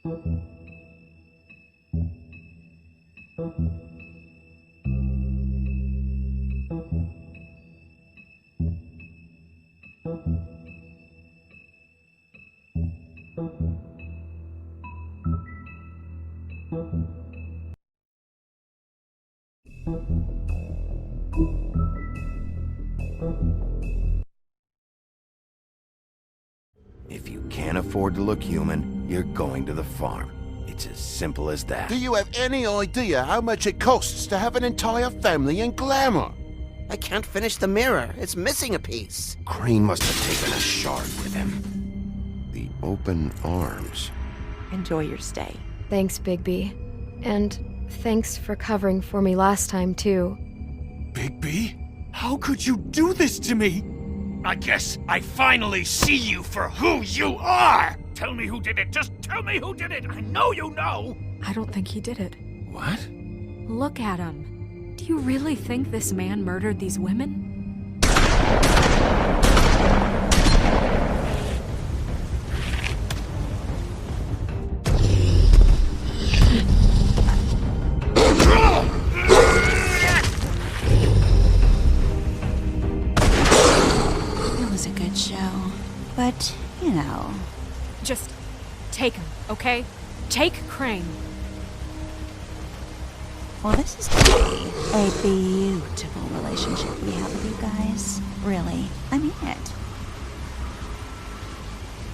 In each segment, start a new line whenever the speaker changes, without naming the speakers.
If you can't afford to look human, you're going to the farm. It's as simple as that.
Do you have any idea how much it costs to have an entire family in glamour?
I can't finish the mirror. It's missing a piece.
Crane must have taken a shard with him. The open arms.
Enjoy your stay.
Thanks, Bigby. And thanks for covering for me last time, too.
Bigby? How could you do this to me? I guess I finally see you for who you are! Tell me who did it! Just tell me who did it! I know you know!
I don't think he did it.
What?
Look at him. Do you really think this man murdered these women?
But, you know...
Just take him, okay? Take Crane.
Well, this is really a beautiful relationship we have with you guys. Really. I mean it.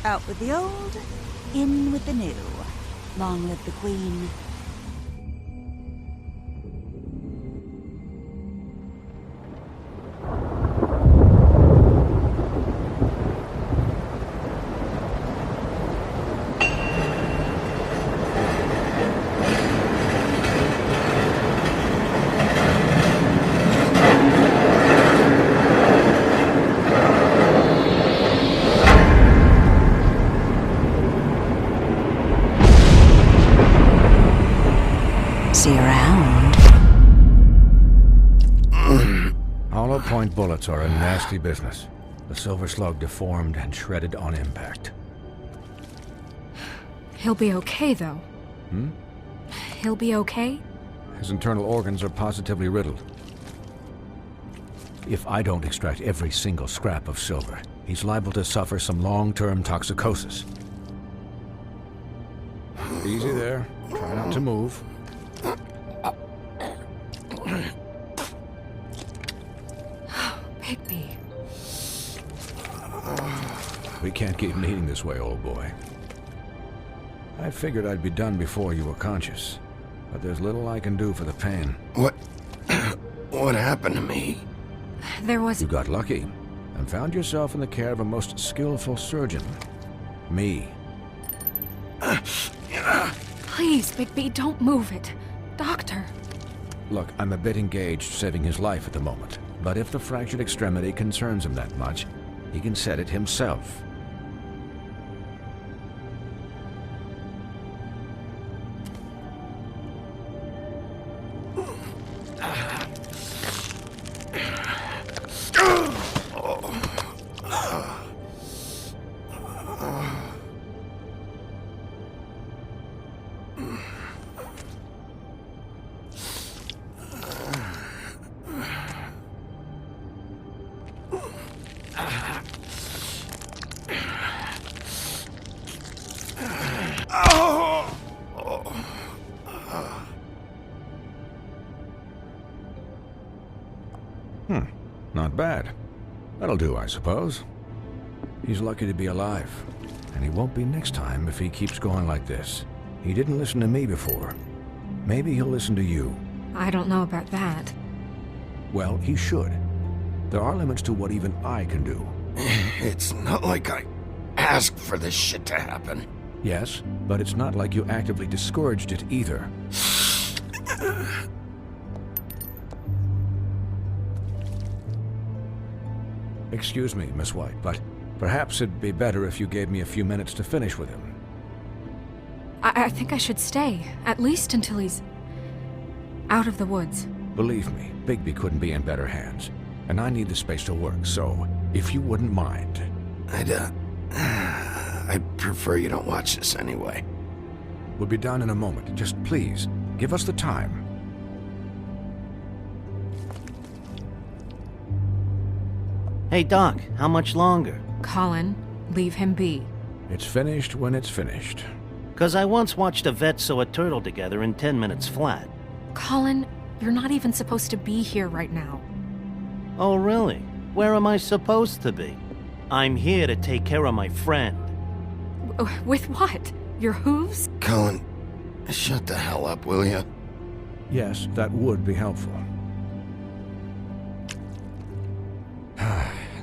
Out with the old, in with the new. Long live the Queen. See you around.
Hollow point bullets are a nasty business. The Silver Slug deformed and shredded on impact.
He'll be okay, though. He'll be okay?
His internal organs are positively riddled. If I don't extract every single scrap of silver, he's liable to suffer some long-term toxicosis. Easy there. Try not to move.
Bigby.
We can't keep meeting this way, old boy. I figured I'd be done before you were conscious, but there's little I can do for the pain.
What happened to me?
There was...
You got lucky and found yourself in the care of a most skillful surgeon. Me.
Please, Bigby, don't move it. Doctor.
Look, I'm a bit engaged saving his life at the moment, but if the fractured extremity concerns him that much, he can set it himself. Not bad. That'll do, I suppose. He's lucky to be alive, and he won't be next time if he keeps going like this. He didn't listen to me before. Maybe he'll listen to you.
I don't know about that.
Well, he should. There are limits to what even I can do.
It's not like I asked for this shit to happen.
Yes, but it's not like you actively discouraged it either. Excuse me, Miss White, but perhaps it'd be better if you gave me a few minutes to finish with him.
I think I should stay, at least until he's out of the woods.
Believe me, Bigby couldn't be in better hands, and I need the space to work, so if you wouldn't mind.
I'd prefer you don't watch this anyway.
We'll be done in a moment. Just please, give us the time.
Hey, Doc, how much longer?
Colin, leave him be.
It's finished when it's finished.
'Cause I once watched a vet sew a turtle together in 10 minutes flat.
Colin, you're not even supposed to be here right now.
Oh, really? Where am I supposed to be? I'm here to take care of my friend.
With what? Your hooves?
Colin, shut the hell up, will you?
Yes, that would be helpful.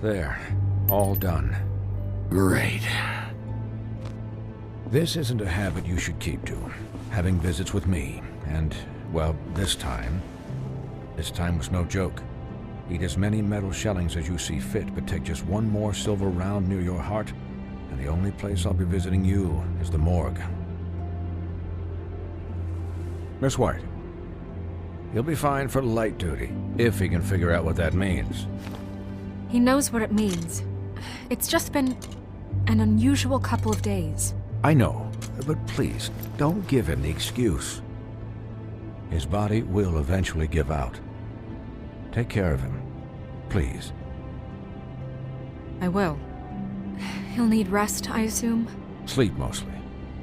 There. All done.
Great.
This isn't a habit you should keep to. Having visits with me. And, well, this time was no joke. Eat as many metal shellings as you see fit, but take just one more silver round near your heart, and the only place I'll be visiting you is the morgue. Miss White, he'll be fine for light duty, if he can figure out what that means.
He knows what it means. It's just been an unusual couple of days.
I know, but please, don't give him the excuse. His body will eventually give out. Take care of him, please.
I will. He'll need rest, I assume?
Sleep mostly.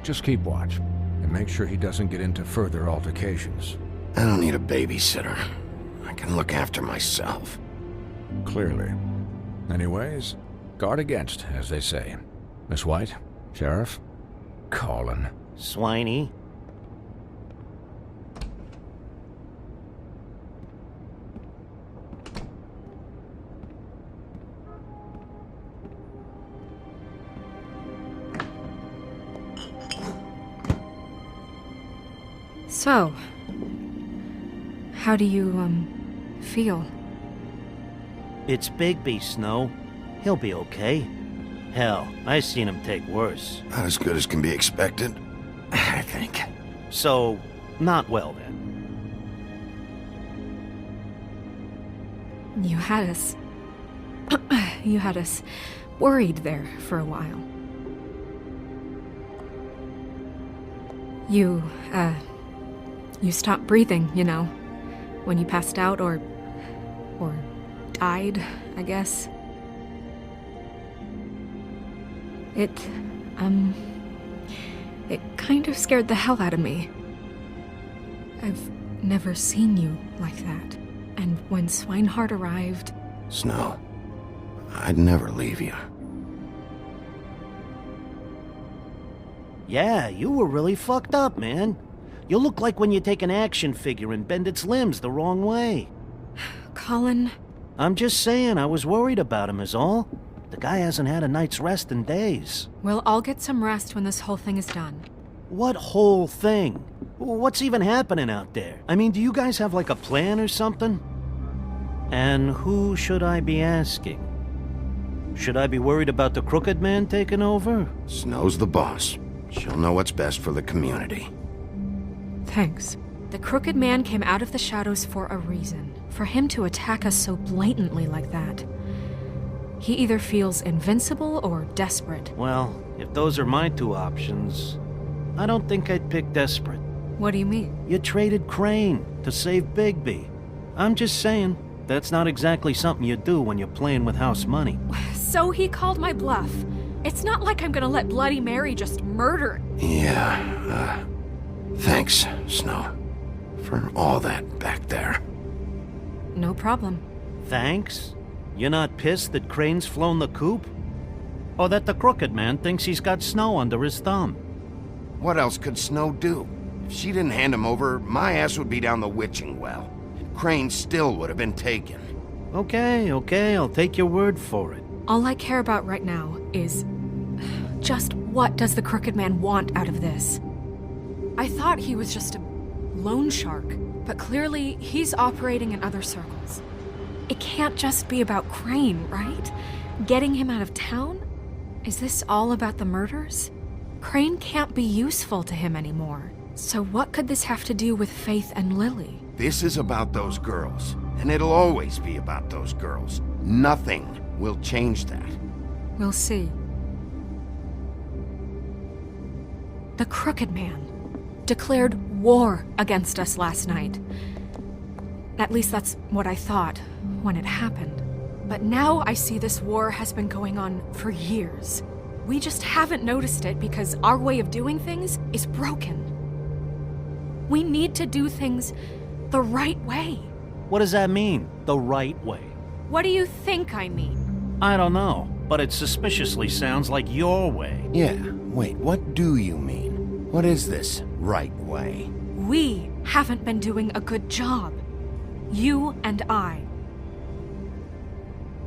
Just keep watch, and make sure he doesn't get into further altercations.
I don't need a babysitter. I can look after myself.
Clearly. Anyways, guard against, as they say. Miss White, Sheriff, Colin.
Swiney.
So, how do you, feel?
It's Bigby, Snow. He'll be okay. Hell, I seen him take worse.
Not as good as can be expected, I think.
So, not well then.
You had us... you had us worried there for a while. You stopped breathing, you know, when you passed out or died, I guess. It kind of scared the hell out of me. I've never seen you like that. And when Swinehart arrived...
Snow, I'd never leave you.
Yeah, you were really fucked up, man. You look like when you take an action figure and bend its limbs the wrong way.
Colin...
I'm just saying, I was worried about him is all. The guy hasn't had a night's rest in days.
We'll all get some rest when this whole thing is done.
What whole thing? What's even happening out there? I mean, do you guys have like a plan or something? And who should I be asking? Should I be worried about the Crooked Man taking over?
Snow's the boss. She'll know what's best for the community.
Thanks. The Crooked Man came out of the shadows for a reason. For him to attack us so blatantly like that. He either feels invincible or desperate.
Well, if those are my two options, I don't think I'd pick desperate.
What do you mean?
You traded Crane to save Bigby. I'm just saying, that's not exactly something you do when you're playing with house money.
So he called my bluff. It's not like I'm gonna let Bloody Mary just murder...
Yeah, thanks, Snow, for all that back there.
No problem.
Thanks? You're not pissed that Crane's flown the coop? Or that the Crooked Man thinks he's got Snow under his thumb?
What else could Snow do? If she didn't hand him over, my ass would be down the witching well. Crane still would have been taken.
Okay, I'll take your word for it.
All I care about right now is... just what does the Crooked Man want out of this? I thought he was just a loan shark, but clearly he's operating in other circles. It can't just be about Crane, right? Getting him out of town? Is this all about the murders? Crane can't be useful to him anymore. So what could this have to do with Faith and Lily?
This is about those girls, and it'll always be about those girls. Nothing will change that.
We'll see. The Crooked Man. declared war against us last night. At least that's what I thought when it happened. But now I see this war has been going on for years. We just haven't noticed it because our way of doing things is broken. We need to do things the right way.
What does that mean, the right way?
What do you think I mean?
I don't know, but it suspiciously sounds like your way.
Yeah, wait, what do you mean? What is this right way?
We haven't been doing a good job. You and I.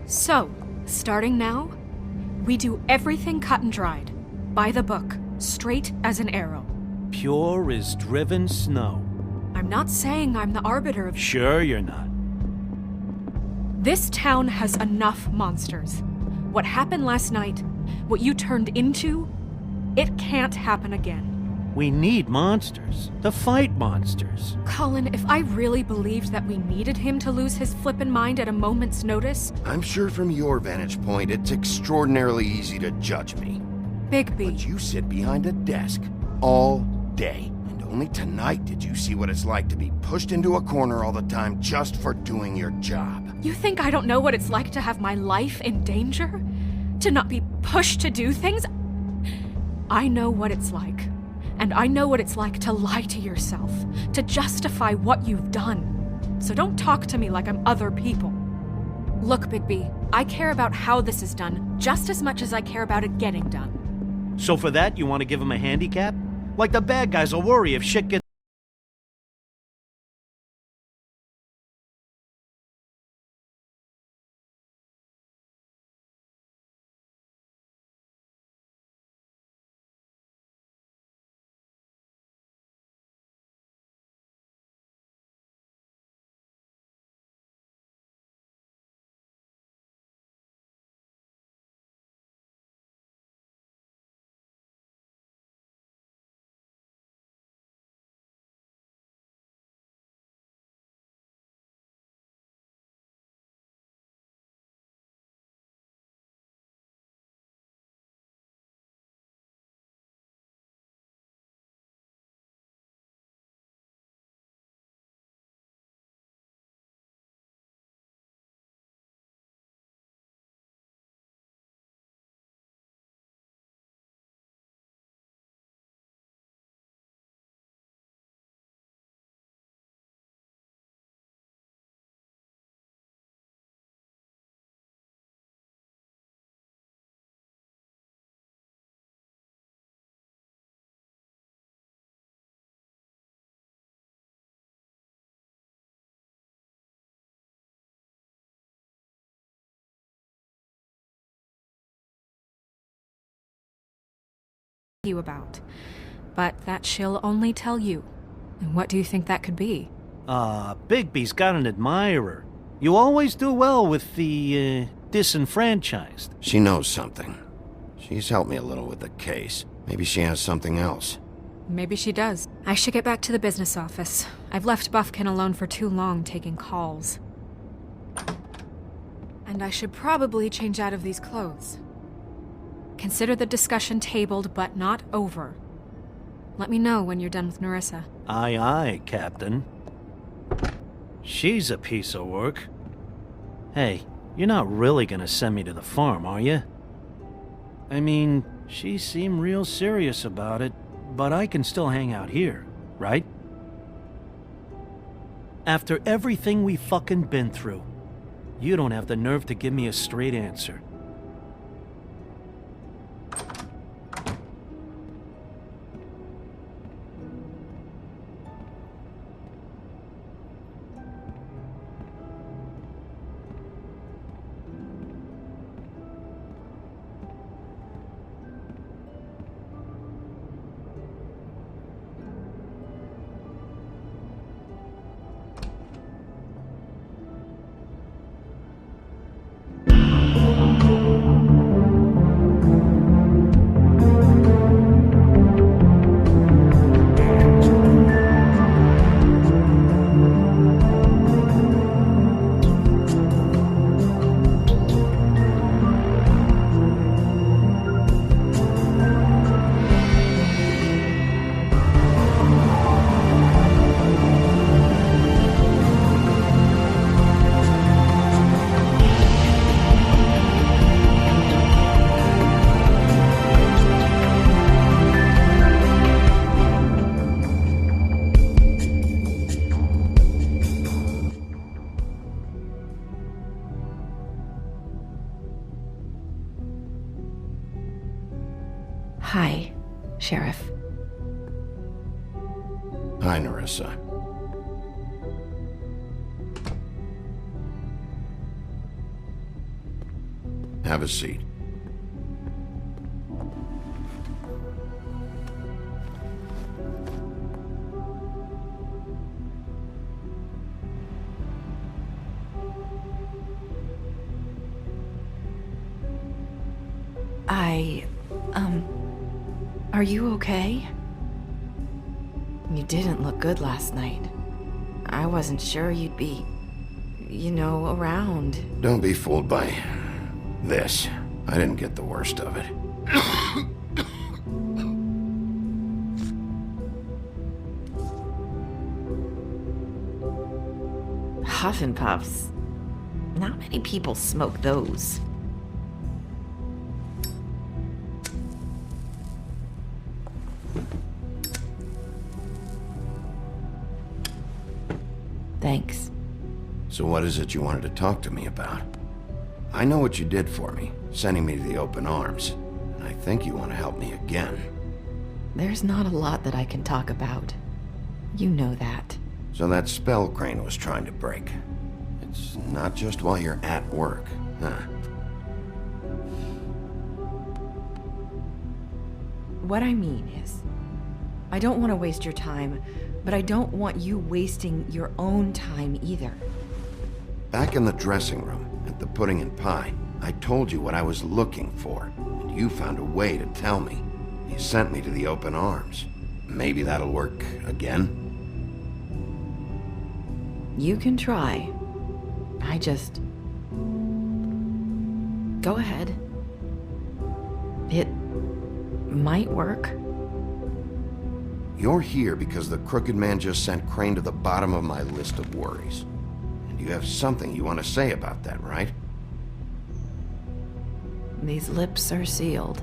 So, starting now, we do everything cut and dried, by the book, straight as an arrow.
Pure as driven snow.
I'm not saying I'm the arbiter of...
Sure you're not.
This town has enough monsters. What happened last night, what you turned into, it can't happen again.
We need monsters. To fight monsters.
Colin, if I really believed that we needed him to lose his flippin' mind at a moment's notice...
I'm sure from your vantage point, it's extraordinarily easy to judge me.
Bigby.
But you sit behind a desk all day. And only tonight did you see what it's like to be pushed into a corner all the time just for doing your job.
You think I don't know what it's like to have my life in danger? To not be pushed to do things? I know what it's like. And I know what it's like to lie to yourself, to justify what you've done. So don't talk to me like I'm other people. Look, Bigby, I care about how this is done just as much as I care about it getting done.
So for that, you want to give him a handicap? Like the bad guys will worry if shit gets...
You about. But that she'll only tell you. And what do you think that could be?
Bigby's got an admirer. You always do well with the, disenfranchised.
She knows something. She's helped me a little with the case. Maybe she has something else.
Maybe she does. I should get back to the business office. I've left Buffkin alone for too long taking calls. And I should probably change out of these clothes. Consider the discussion tabled, but not over. Let me know when you're done with Nerissa.
Aye, aye, Captain. She's a piece of work. Hey, you're not really gonna send me to the farm, are you? I mean, she seemed real serious about it, but I can still hang out here, right? After everything we fucking been through, you don't have the nerve to give me a straight answer.
Hi, Sheriff.
Hi, Nerissa. Have a seat.
Are you okay? You didn't look good last night. I wasn't sure you'd be, around.
Don't be fooled by this. I didn't get the worst of it.
Huff and Puffs. Not many people smoke those. Thanks.
So what is it you wanted to talk to me about? I know what you did for me, sending me to the open arms. And I think you want to help me again.
There's not a lot that I can talk about. You know that.
So that spell Crane was trying to break. It's not just while you're at work, huh?
What I mean is, I don't want to waste your time, but I don't want you wasting your own time either.
Back in the dressing room, at the pudding and pie, I told you what I was looking for, and you found a way to tell me. You sent me to the open arms. Maybe that'll work again?
You can try. I just... Go ahead. It might work.
You're here because the Crooked Man just sent Crane to the bottom of my list of worries. And you have something you want to say about that, right?
These lips are sealed.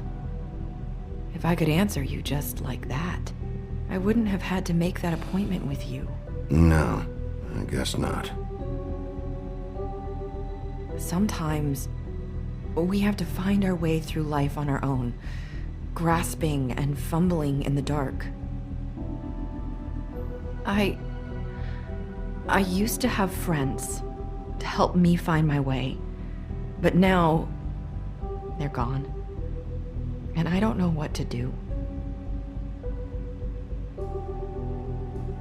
If I could answer you just like that, I wouldn't have had to make that appointment with you.
No, I guess not.
Sometimes we have to find our way through life on our own, grasping and fumbling in the dark. I used to have friends to help me find my way, but now they're gone, and I don't know what to do.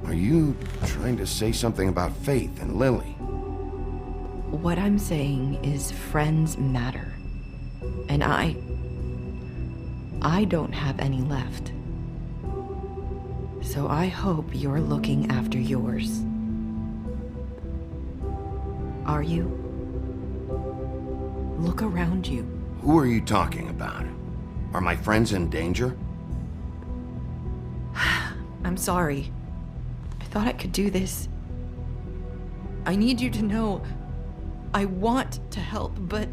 Are you trying to say something about Faith and Lily?
What I'm saying is friends matter, and I don't have any left. So I hope you're looking after yours. Are you? Look around you.
Who are you talking about? Are my friends in danger?
I'm sorry. I thought I could do this. I need you to know I want to help, but...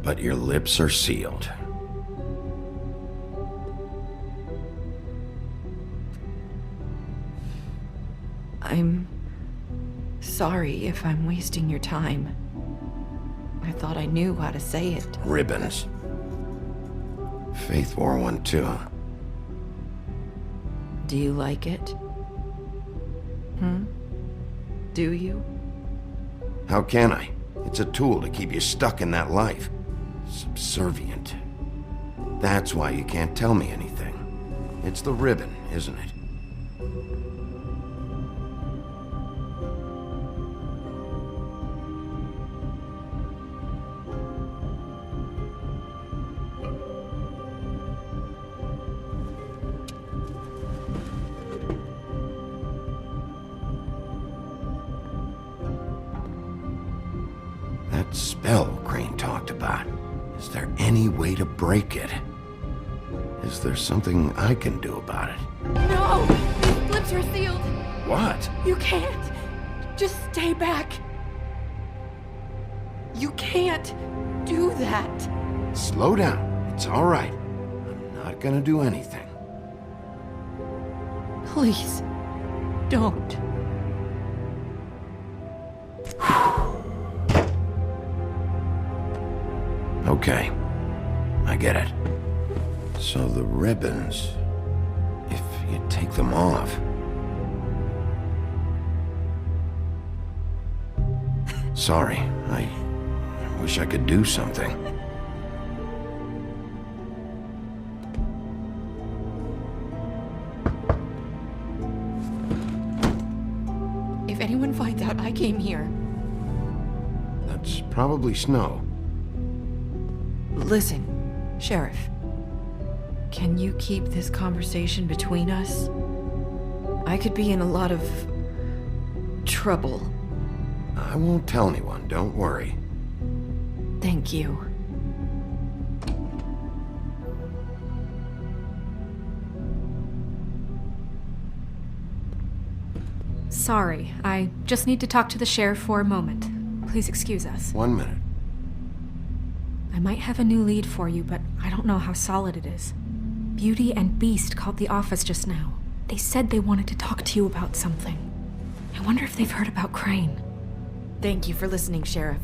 But your lips are sealed.
I'm sorry if I'm wasting your time. I thought I knew how to say it.
Ribbons. Faith wore one too.
Do you like it? Do you?
How can I? It's a tool to keep you stuck in that life. Subservient. That's why you can't tell me anything. It's the ribbon, isn't it? That spell Crane talked about. Is there any way to break it? Is there something I can do about it?
No! His lips are sealed.
What?
You can't. Just stay back. You can't do that.
Slow down. It's all right. I'm not gonna do anything.
Please, don't.
Okay. I get it. So the ribbons, if you take them off... Sorry, I wish I could do something.
If anyone finds out I came here...
That's probably Snow.
Listen, Sheriff. Can you keep this conversation between us? I could be in a lot of... trouble.
I won't tell anyone, don't worry.
Thank you.
Sorry, I just need to talk to the sheriff for a moment. Please excuse us.
1 minute.
I might have a new lead for you, but I don't know how solid it is. Beauty and Beast called the office just now. They said they wanted to talk to you about something. I wonder if they've heard about Crane.
Thank you for listening, Sheriff.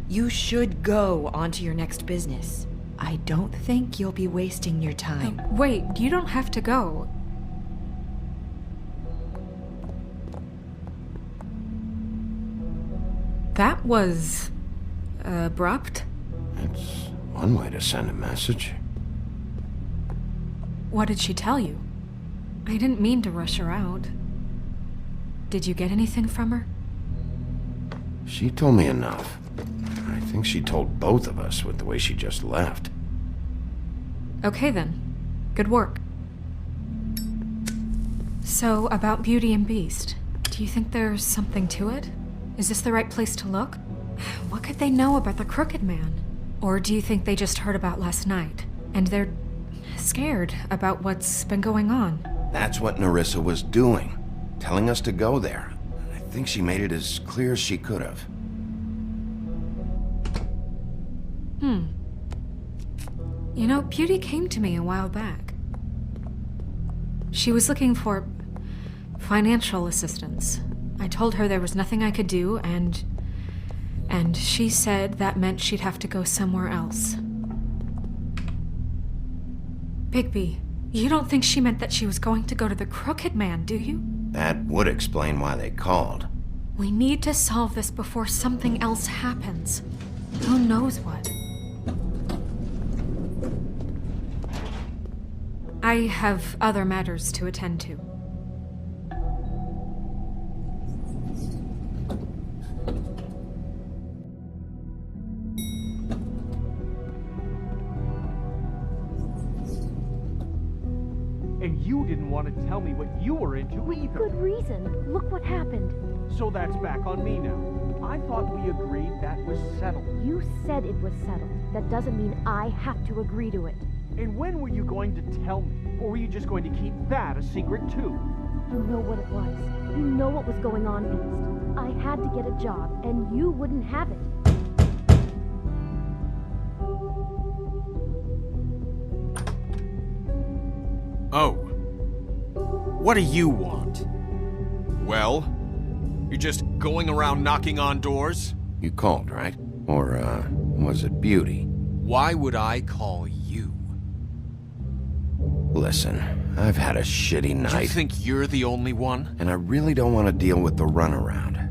You should go on to your next business. I don't think you'll be wasting your time.
Wait, you don't have to go. That was... abrupt?
It's one way to send a message.
What did she tell you? I didn't mean to rush her out. Did you get anything from her?
She told me enough. I think she told both of us with the way she just left.
Okay then. Good work. So, about Beauty and Beast, do you think there's something to it? Is this the right place to look? What could they know about the Crooked Man? Or do you think they just heard about last night, and they're scared about what's been going on?
That's what Nerissa was doing. Telling us to go there. I think she made it as clear as she could have.
You know, Beauty came to me a while back. She was looking for financial assistance. I told her there was nothing I could do, and she said that meant she'd have to go somewhere else. Bigby, you don't think she meant that she was going to go to the Crooked Man, do you?
That would explain why they called.
We need to solve this before something else happens. Who knows what? I have other matters to attend to.
And you didn't want to tell me what you were into either.
Good reason. Look what happened.
So that's back on me now. I thought we agreed that was settled.
You said it was settled. That doesn't mean I have to agree to it.
And when were you going to tell me? Or were you just going to keep that a secret too?
You know what it was. You know what was going on, Beast. I had to get a job, and you wouldn't have it.
Oh. What do you want? Well? You're just going around knocking on doors?
You called, right? Or, was it Beauty?
Why would I call you?
Listen, I've had a shitty night.
Do you think you're the only one?
And I really don't want to deal with the runaround.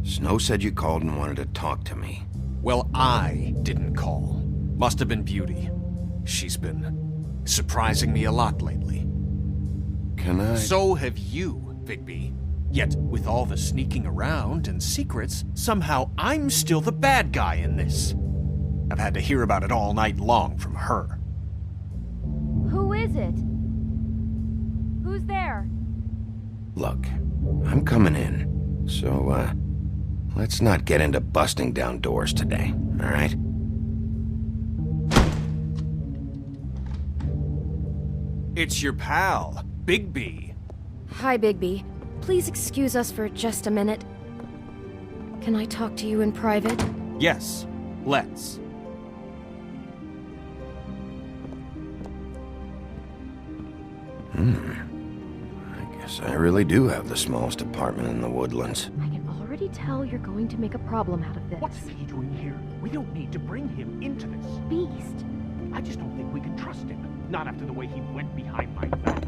Snow said you called and wanted to talk to me.
Well, I didn't call. Must have been Beauty. She's been surprising me a lot lately.
Can I?
So have you, Bigby. Yet, with all the sneaking around and secrets, somehow I'm still the bad guy in this. I've had to hear about it all night long from her.
Who is it? Who's there?
Look, I'm coming in. So, let's not get into busting down doors today, all right?
It's your pal, Bigby.
Hi, Bigby. Please excuse us for just a minute. Can I talk to you in private?
Yes, let's.
I guess I really do have the smallest apartment in the Woodlands.
I can already tell you're going to make a problem out of this.
What's he doing here? We don't need to bring him into this.
Beast,
I just don't think we can trust him. Not after the way he went behind my back.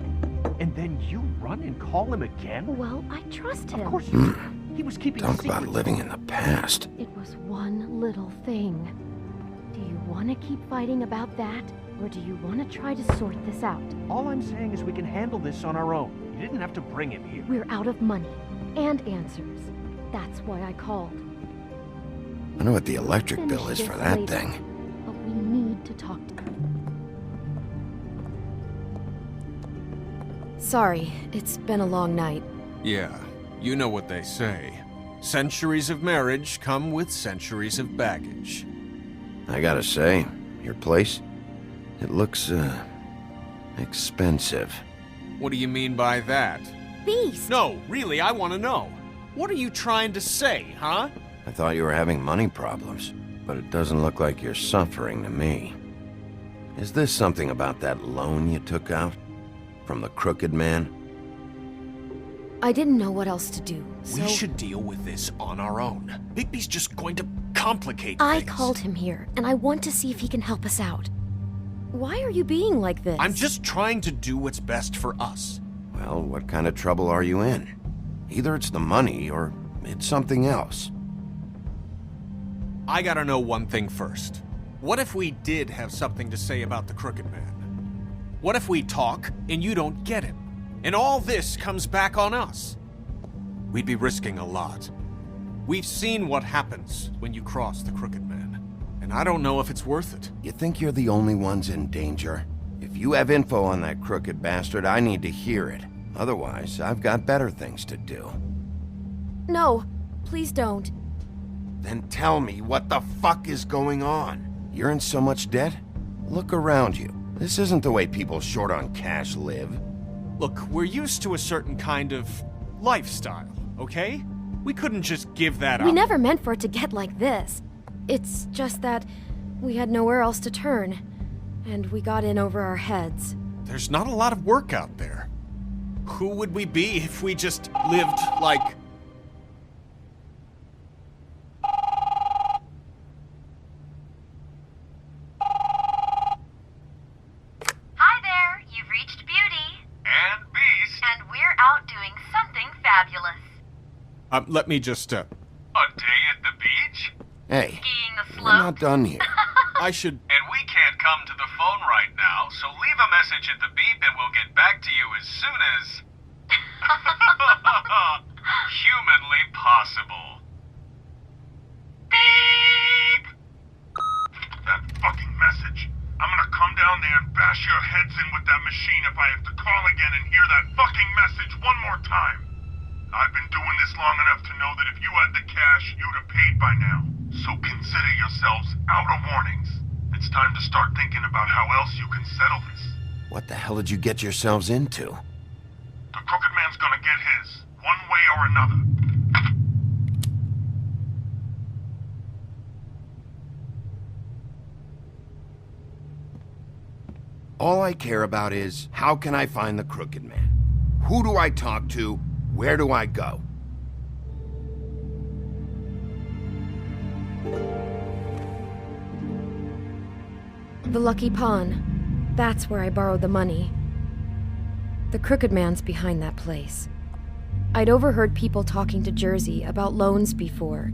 And then you run and call him again?
Well, I trust him.
Of course you do. He was keeping
Talk
secrets.
about living in the past.
It was one little thing. Do you want to keep fighting about that? Or do you want to try to sort this out?
All I'm saying is we can handle this on our own. You didn't have to bring him here.
We're out of money. And answers. That's why I called.
I know what the electric
Finish
bill is
this
for that
later.
thing.
But we need to talk to... Sorry, it's been a long night.
Yeah, you know what they say. Centuries of marriage come with centuries of baggage.
I gotta say, your place, it looks, expensive.
What do you mean by that?
Beast!
No, really, I want to know. What are you trying to say, huh?
I thought you were having money problems, but it doesn't look like you're suffering to me. Is this something about that loan you took out? From the Crooked Man?
I didn't know what else to do, so...
We should deal with this on our own. Bigby's just going to complicate
I
things.
called him here, and I want to see if he can help us out. Why are you being like this?
I'm just trying to do what's best for us.
Well, what kind of trouble are you in? Either it's the money, or it's something else.
I gotta know one thing first. What if we did have something to say about the Crooked Man? What if we talk, and you don't get him? And all this comes back on us? We'd be risking a lot. We've seen what happens when you cross the Crooked Man, and I don't know if it's worth it.
You think you're the only ones in danger? If you have info on that crooked bastard, I need to hear it. Otherwise, I've got better things to do.
No, please don't.
Then tell me what the fuck is going on? You're in so much debt? Look around you. This isn't the way people short on cash live.
Look, we're used to a certain kind of lifestyle, okay? We couldn't just give that up.
We never meant for it to get like this. It's just that we had nowhere else to turn, and we got in over our heads.
There's not a lot of work out there. Who would we be if we just lived like...
Hi there, you've reached Beauty.
And Beast.
And we're out doing something fabulous.
Let me just,
A day at the beach?
Hey,
Skiing the
we're
slope.
not done here.
I should...
And we can't come to the phone right now, so leave a message at the beep and we'll get back to you as soon as... humanly possible. Beep! That fucking message. I'm gonna come down there and bash your heads in with that machine if I have to call again and hear that fucking message one more time. I've been doing this long enough to know that if you had the cash, you'd have paid by now. So consider yourselves out of warnings. It's time to start thinking about how else you can settle this.
What the hell did you get yourselves into?
The Crooked Man's gonna get his, one way or another.
All I care about is, how can I find the Crooked Man? Who do I talk to? Where do I go?
The Lucky Pawn. That's where I borrowed the money. The Crooked Man's behind that place. I'd overheard people talking to Jersey about loans before.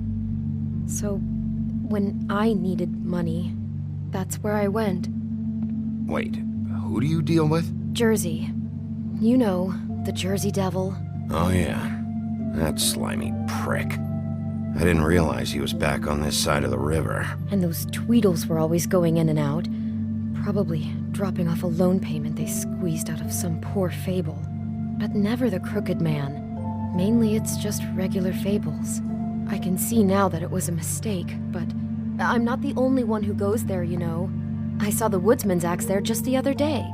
So, when I needed money, that's where I went.
Wait, who do you deal with?
Jersey. You know, the Jersey Devil.
Oh yeah, that slimy prick. I didn't realize he was back on this side of the river.
And those Tweedles were always going in and out. Probably dropping off a loan payment they squeezed out of some poor fable. But never the Crooked Man. Mainly it's just regular fables. I can see now that it was a mistake, but I'm not the only one who goes there, you know. I saw the woodsman's axe there just the other day.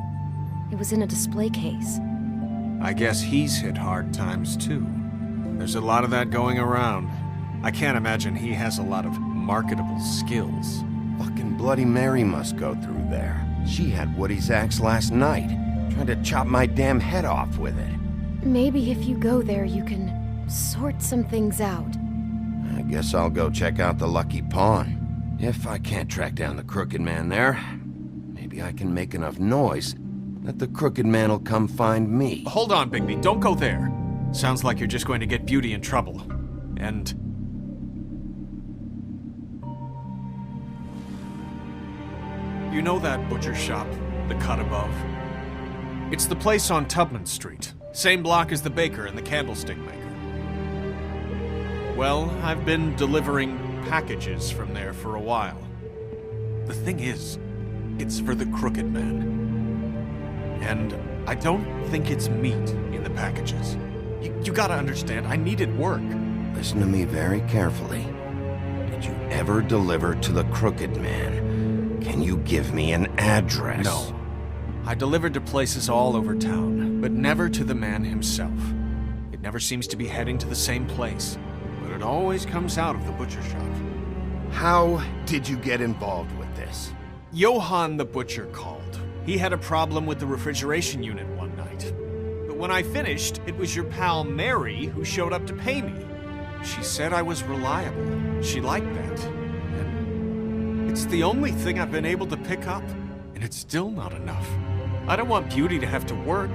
It was in a display case.
I guess he's hit hard times too. There's a lot of that going around. I can't imagine he has a lot of marketable skills.
Fucking Bloody Mary must go through there. She had Woody's axe last night, trying to chop my damn head off with it.
Maybe if you go there, you can sort some things out.
I guess I'll go check out the Lucky Pawn. If I can't track down the Crooked Man there, maybe maybe I can make enough noise that the Crooked Man will come find me.
Hold on, Bigby. Don't go there. Sounds like you're just going to get Beauty in trouble. And... you know that butcher shop, the cut above? It's the place on Tubman Street. Same block as the baker and the candlestick maker. Well, I've been delivering packages from there for a while. The thing is, it's for the Crooked Man. And I don't think it's meat in the packages. You gotta understand, I needed work.
Listen to me very carefully. Did you ever deliver to the Crooked Man? Can you give me an address?
No. I delivered to places all over town, but never to the man himself. It never seems to be heading to the same place, but it always comes out of the butcher shop.
How did you get involved with this?
Johann the butcher called. He had a problem with the refrigeration unit one night. But when I finished, it was your pal Mary who showed up to pay me. She said I was reliable. She liked that. And it's the only thing I've been able to pick up, and it's still not enough. I don't want Beauty to have to work,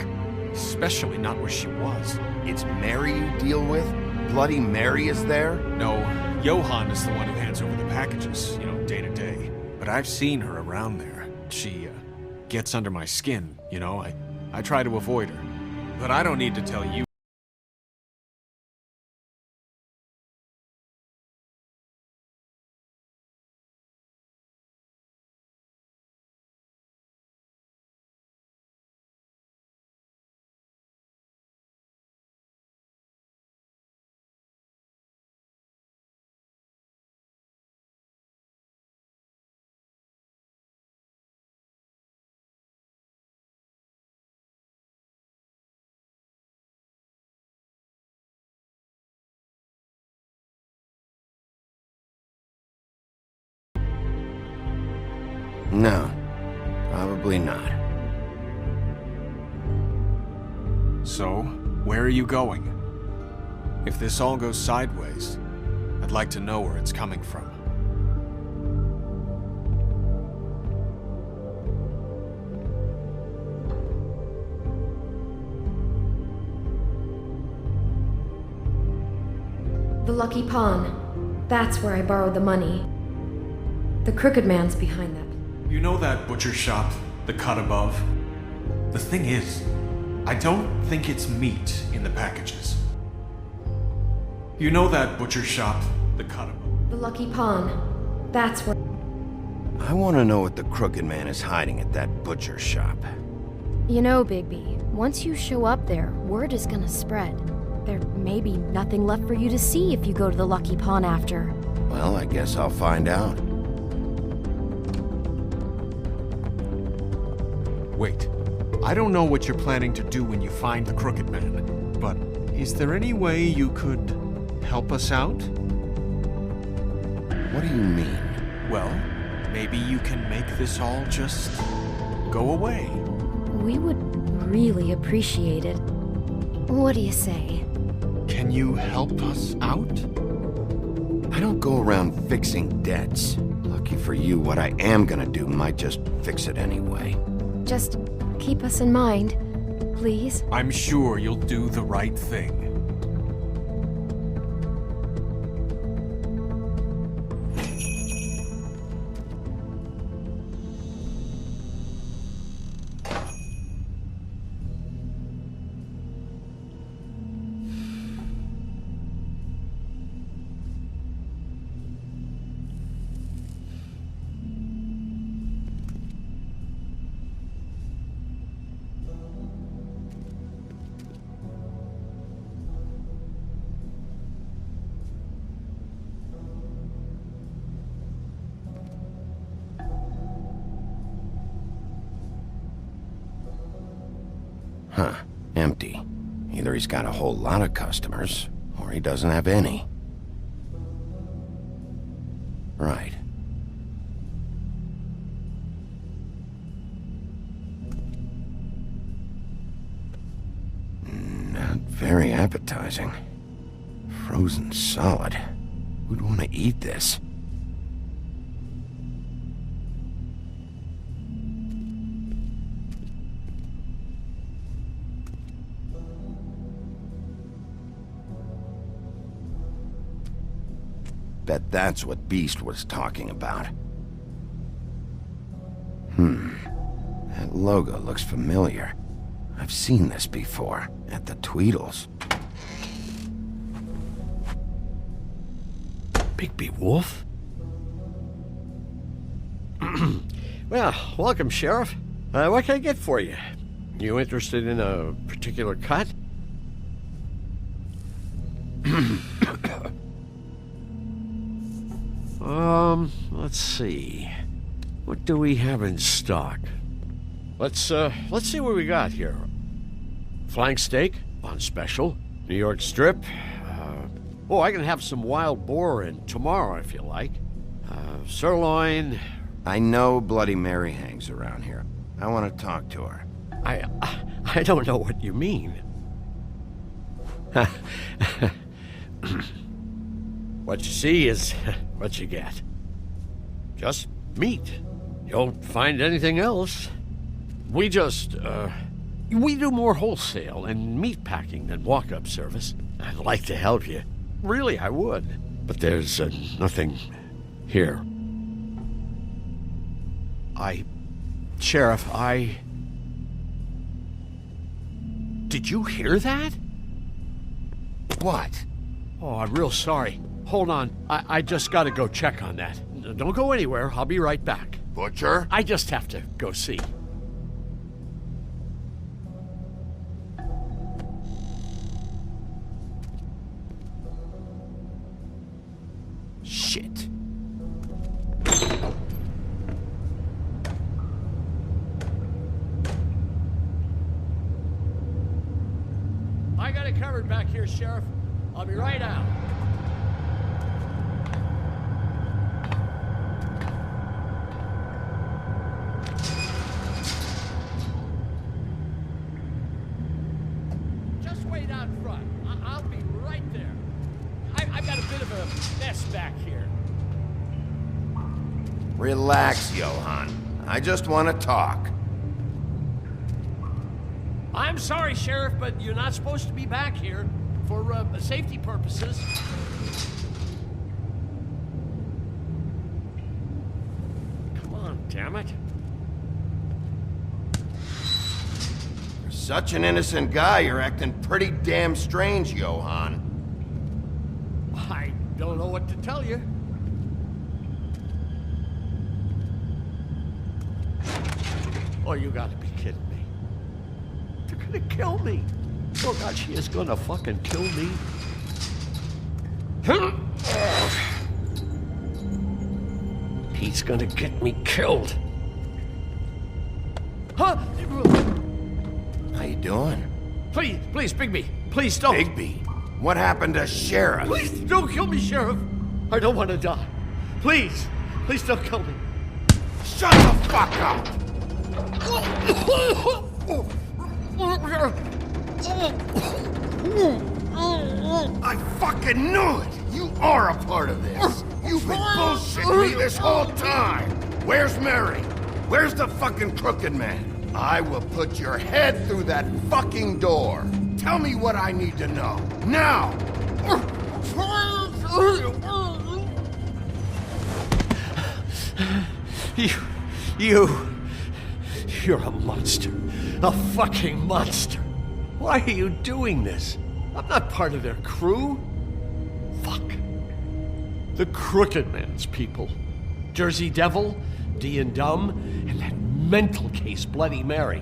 especially not where she was.
It's Mary you deal with? Bloody Mary is there?
No, Johann is the one who hands over the packages, day to day. But I've seen her around there. She, gets under my skin, I try to avoid her. But I don't need to tell you.
No, probably not.
So, where are you going? If this all goes sideways, I'd like to know where it's coming from.
The Lucky Pawn. That's where I borrowed the money. The Crooked Man's behind that.
You know that butcher shop, the cut above? The thing is, I don't think it's meat in the packages. You know that butcher shop, the cut above?
The Lucky Pawn. That's where...
I want to know what the Crooked Man is hiding at that butcher shop.
You know, Bigby, once you show up there, word is gonna spread. There may be nothing left for you to see if you go to the Lucky Pawn after.
Well, I guess I'll find out.
Wait, I don't know what you're planning to do when you find the Crooked Man, but is there any way you could help us out?
What do you mean?
Well, maybe you can make this all just go away.
We would really appreciate it. What do you say?
Can you help us out?
I don't go around fixing debts. Lucky for you, what I am gonna do might just fix it anyway.
Just keep us in mind, please.
I'm sure you'll do the right thing.
Huh. Empty. Either he's got a whole lot of customers, or he doesn't have any. Right. Not very appetizing. Frozen solid. Who'd want to eat this? Bet that's what Beast was talking about. That logo looks familiar. I've seen this before, at the Tweedles.
Bigby Wolf? Well, welcome, Sheriff. What can I get for you? You interested in a particular cut? Let's see. What do we have in stock? Let's see what we got here. Flank steak on special. New York strip. I can have some wild boar in tomorrow if you like. Sirloin.
I know Bloody Mary hangs around here. I want to talk to her.
I don't know what you mean. What you see is what you get. Just meat. You don't find anything else. We do more wholesale and meat packing than walk-up service. I'd like to help you. Really, I would. But there's nothing here. Sheriff, Did you hear that?
What?
Oh, I'm real sorry. Hold on. I just gotta go check on that. Don't go anywhere. I'll be right back.
Butcher?
I just have to go see. Shit. I got it covered back here, Sheriff. I'll be right out. Just wait out front. I'll be right there. I've got a bit of a mess back here.
Relax, Johann. I just want to talk.
I'm sorry, Sheriff, but you're not supposed to be back here for safety purposes. Come on, damn it.
You're such an innocent guy, you're acting pretty damn strange, Johann.
I don't know what to tell you. Oh, you gotta be kidding me. They're gonna kill me. Oh God, she is gonna fucking kill me. He's gonna get me killed. Huh?
How you doing?
Please, Bigby. Please don't.
Bigby? What happened to Sheriff?
Please don't kill me, Sheriff. I don't want to die. Please don't kill me.
Shut the fuck up! I fucking knew it! You are a part of this! You've been bullshitting me this whole time! Where's Mary? Where's the fucking crooked man? I will put your head through that fucking door! Tell me what I need to know! Now!
You're a monster. A fucking monster. Why are you doing this? I'm not part of their crew. Fuck. The Crooked Man's people. Jersey Devil, D and Dumb, and that mental case Bloody Mary.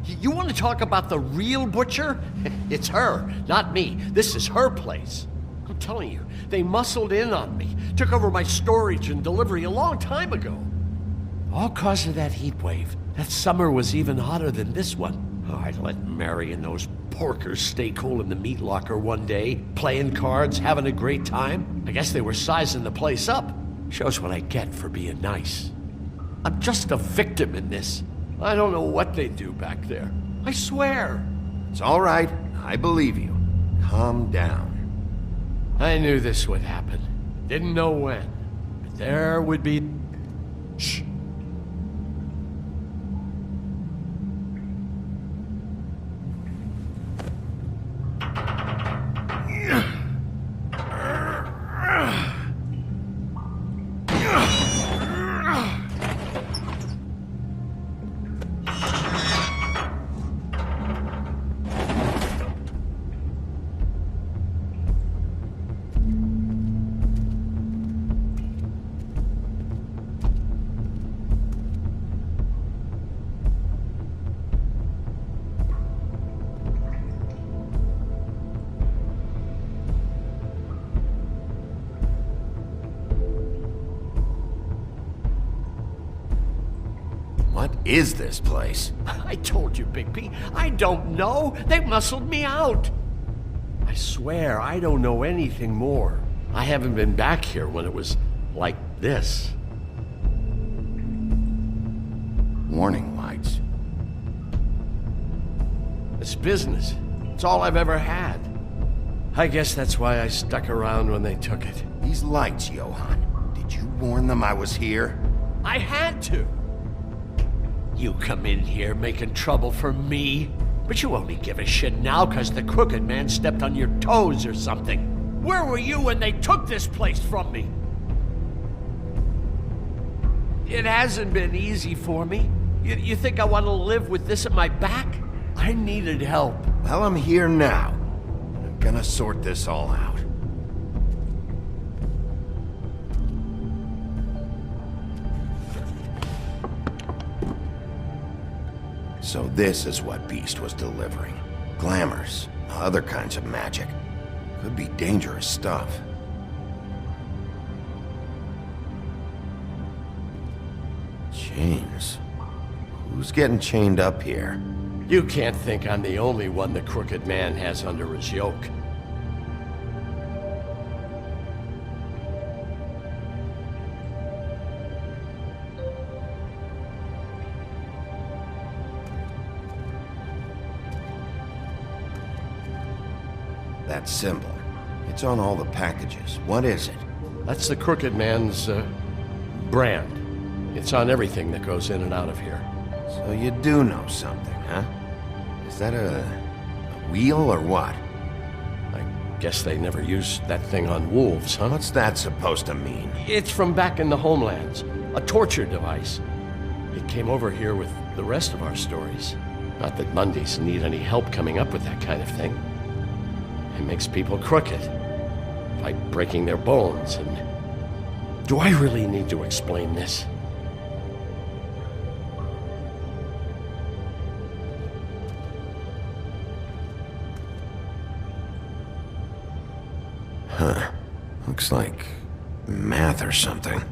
You want to talk about the real butcher? It's her, not me. This is her place. I'm telling you, they muscled in on me, took over my storage and delivery a long time ago. All cause of that heat wave. That summer was even hotter than this one. Oh, I let Mary and those porkers stay cool in the meat locker one day, playing cards, having a great time. I guess they were sizing the place up. Shows what I get for being nice. I'm just a victim in this. I don't know what they do back there. I swear.
It's all right. I believe you. Calm down.
I knew this would happen. Didn't know when. But there would be... Shh.
What is this place?
I told you, Bigby. I don't know. They muscled me out. I swear, I don't know anything more. I haven't been back here when it was like this.
Warning lights.
It's business. It's all I've ever had. I guess that's why I stuck around when they took it.
These lights, Johann. Did you warn them I was here?
I had to. You come in here making trouble for me, but you only give a shit now because the Crooked Man stepped on your toes or something. Where were you when they took this place from me? It hasn't been easy for me. You think I want to live with this at my back? I needed help.
Well, I'm here now. I'm gonna sort this all out. So this is what Beast was delivering. Glamours, other kinds of magic. Could be dangerous stuff. Chains. Who's getting chained up here?
You can't think I'm the only one the Crooked Man has under his yoke.
That symbol. It's on all the packages. What is it?
That's the Crooked Man's, brand. It's on everything that goes in and out of here.
So you do know something, huh? Is that a wheel or what?
I guess they never used that thing on wolves, huh?
What's that supposed to mean?
It's from back in the homelands. A torture device. It came over here with the rest of our stories. Not that Mondays need any help coming up with that kind of thing. It makes people crooked. Like breaking their bones and... Do I really need to explain this?
Huh. Looks like math or something.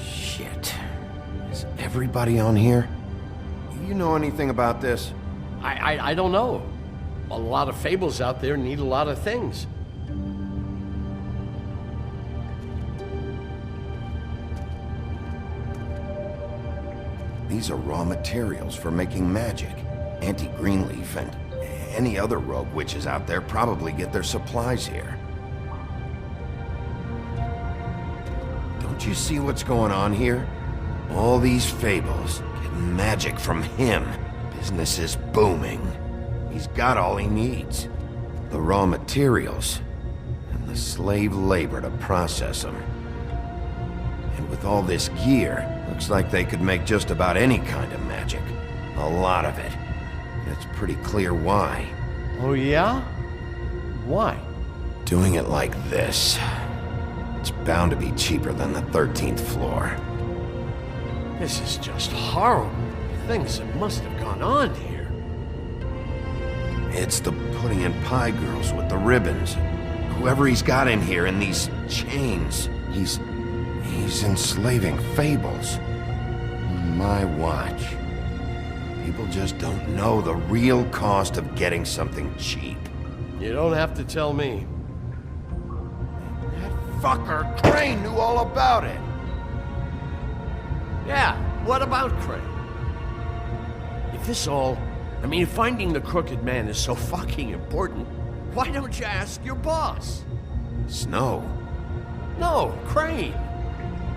Shit. Is everybody on here? You know anything about this?
I don't know. A lot of fables out there need a lot of things.
These are raw materials for making magic. Auntie Greenleaf and any other rogue witches out there probably get their supplies here. Don't you see what's going on here? All these fables getting magic from him. Business is booming. He's got all he needs. The raw materials and the slave labor to process them. And with all this gear, looks like they could make just about any kind of magic. A lot of it. It's pretty clear why.
Oh yeah? Why?
Doing it like this. It's bound to be cheaper than the 13th floor.
This is just horrible. Things that must have gone on here.
It's the pudding and pie girls with the ribbons. Whoever he's got in here in these chains. He's enslaving fables. On my watch. People just don't know the real cost of getting something cheap.
You don't have to tell me.
That fucker Crane knew all about it.
Yeah, what about Crane? If this all... if finding the Crooked Man is so fucking important, why don't you ask your boss?
Snow?
No, Crane.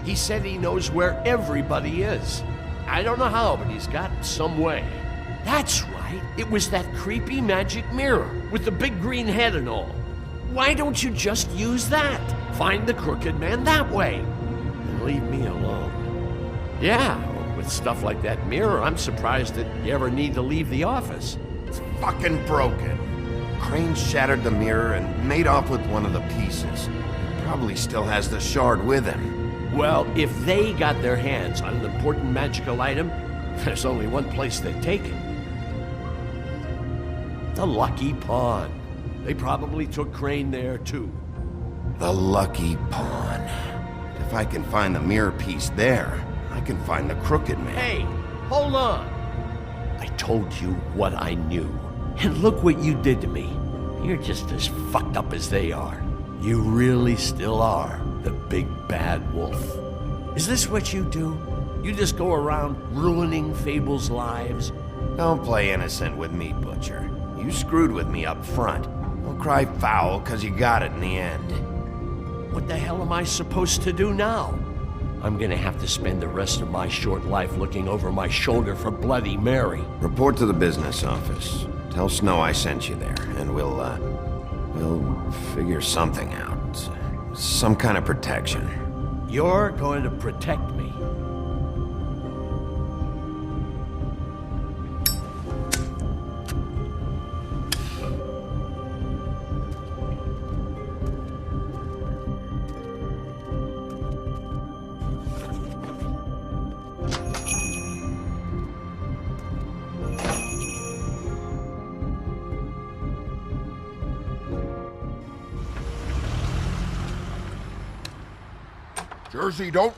He said he knows where everybody is. I don't know how, but he's got some way. That's right. It was that creepy magic mirror with the big green head and all. Why don't you just use that? Find the Crooked Man that way. And leave me alone. Yeah, with stuff like that mirror, I'm surprised that you ever need to leave the office.
It's fucking broken. Crane shattered the mirror and made off with one of the pieces. Probably still has the shard with him.
Well, if they got their hands on an important magical item, there's only one place they'd take it. The Lucky Pawn. They probably took Crane there, too.
The Lucky Pawn. If I can find the mirror piece there, I can find the Crooked Man.
Hey, hold on. I told you what I knew. And look what you did to me. You're just as fucked up as they are. You really still are the big bad wolf. Is this what you do? You just go around ruining Fable's lives?
Don't play innocent with me, Butcher. You screwed with me up front. Don't cry foul, 'cause you got it in the end.
What the hell am I supposed to do now? I'm gonna have to spend the rest of my short life looking over my shoulder for Bloody Mary.
Report to the business office. Tell Snow I sent you there, and we'll figure something out. Some kind of protection.
You're going to protect me.
Jersey, don't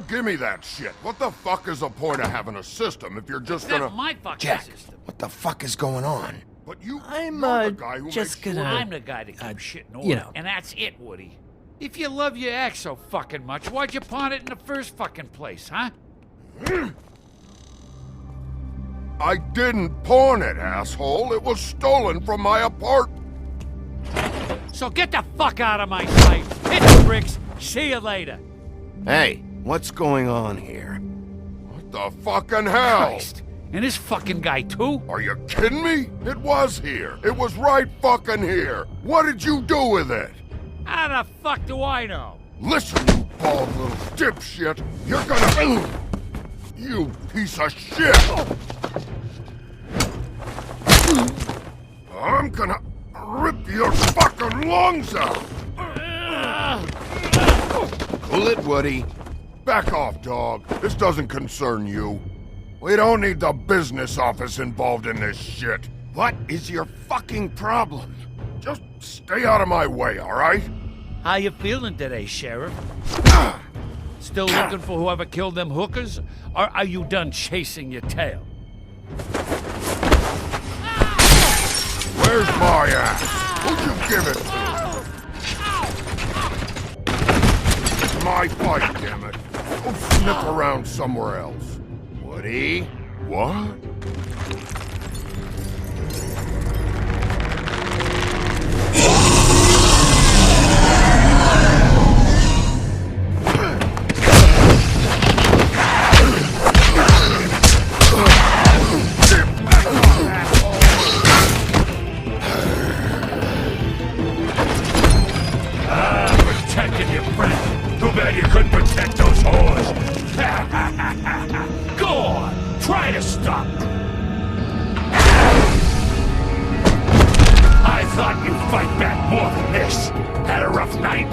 give me that shit. What the fuck is the point of having a system if you're just gonna...
That's my fucking
Jack,
system.
what the fuck is going on?
But you're
the
guy who
just
makes
gonna...
sure...
I'm the guy to keep shit in order,
you know.
and that's it, Woody. If you love your ex so fucking much, why'd you pawn it in the first fucking place, huh?
I didn't pawn it, asshole. It was stolen from my apartment.
So get the fuck out of my sight. Hit the bricks. See you later.
Hey, what's going on here?
What the fucking hell?
Christ. And this fucking guy, too?
Are you kidding me? It was here. It was right fucking here. What did you do with it?
How the fuck do I know?
Listen, you bald little dipshit. You're gonna... You piece of shit! I'm gonna rip your fucking lungs out!
Pull it, Woody.
Back off, dog. This doesn't concern you. We don't need the business office involved in this shit.
What is your fucking problem?
Just stay out of my way, all right?
How you feeling today, Sheriff? Still looking for whoever killed them hookers? Or are you done chasing your tail?
Where's my ass? Who'd you give it to? It's my fight, damn it. Go sniff around somewhere else.
Woody?
What?
Protecting your friend. Too bad you couldn't protect those whores. Go on, try to stop. I thought you'd fight back more than this. Had a rough night?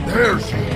There she is.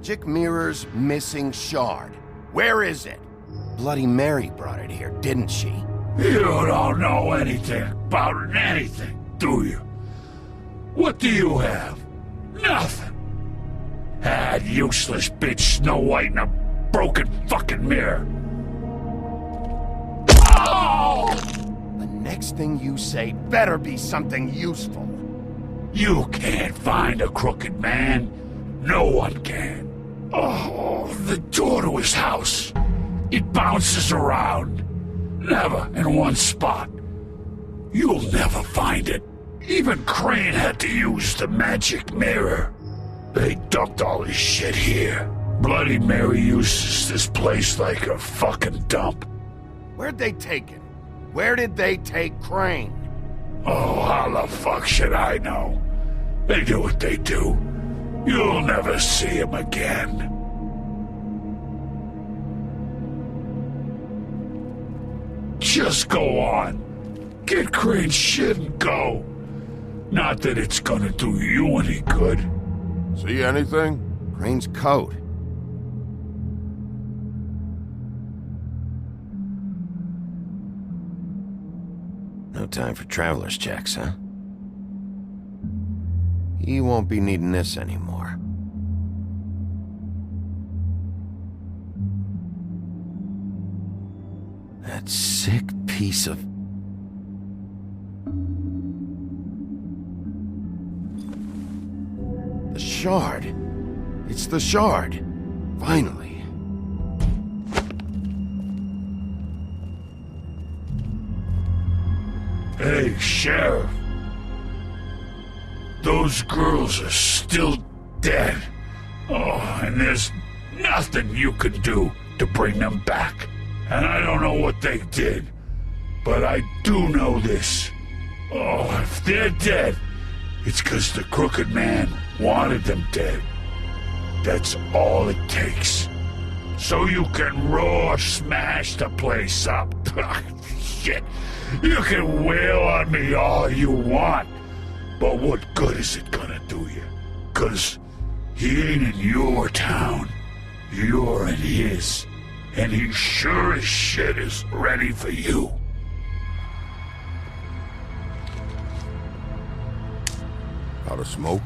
magic mirror's missing shard. Where is it? Bloody Mary brought it here, didn't she?
You don't know anything about anything, do you? What do you have? Nothing. That useless bitch Snow White in a broken fucking mirror. Oh!
The next thing you say better be something useful.
You can't find a crooked man. No one can. Oh, the door to his house. It bounces around. Never in one spot. You'll never find it. Even Crane had to use the magic mirror. They dumped all his shit here. Bloody Mary uses this place like a fucking dump.
Where'd they take him? Where did they take Crane?
Oh, how the fuck should I know? They do what they do. You'll never see him again. Just go on. Get Crane's shit and go. Not that it's gonna do you any good.
See anything? Crane's coat. No time for traveler's checks, huh? He won't be needing this anymore. That sick piece of... The shard. It's the shard. Finally.
Hey, Sheriff. Those girls are still dead. Oh, and there's nothing you can do to bring them back. And I don't know what they did, but I do know this. Oh, if they're dead, it's 'cause the Crooked Man wanted them dead. That's all it takes. So you can raw smash the place up. Shit, you can wail on me all you want, but what good is it gonna do you? 'Cause he ain't in your town. You're in his. And he sure as shit is ready for you.
Out of smoke?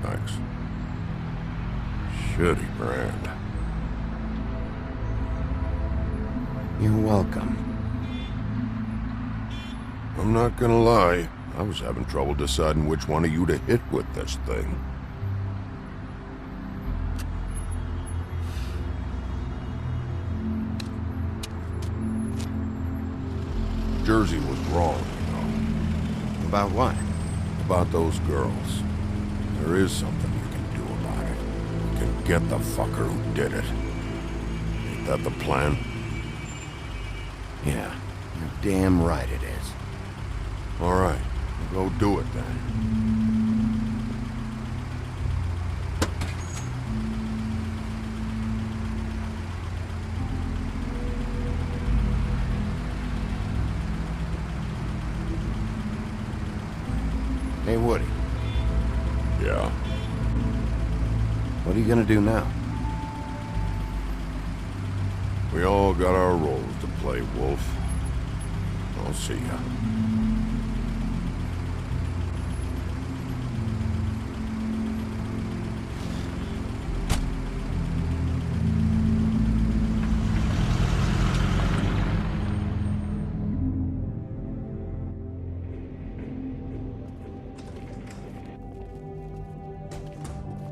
Thanks. Shitty brand. You're welcome. I'm not gonna lie. I was having trouble deciding which one of you to hit with this thing. Jersey was wrong, you know. About what? About those girls. There is something you can do about it. You can get the fucker who did it. Ain't that the plan? Yeah, you're damn right it is. All right, go do it then. Hey, Woody. Yeah? What are you gonna do now? We all got our roles to play, Wolf. I'll see ya.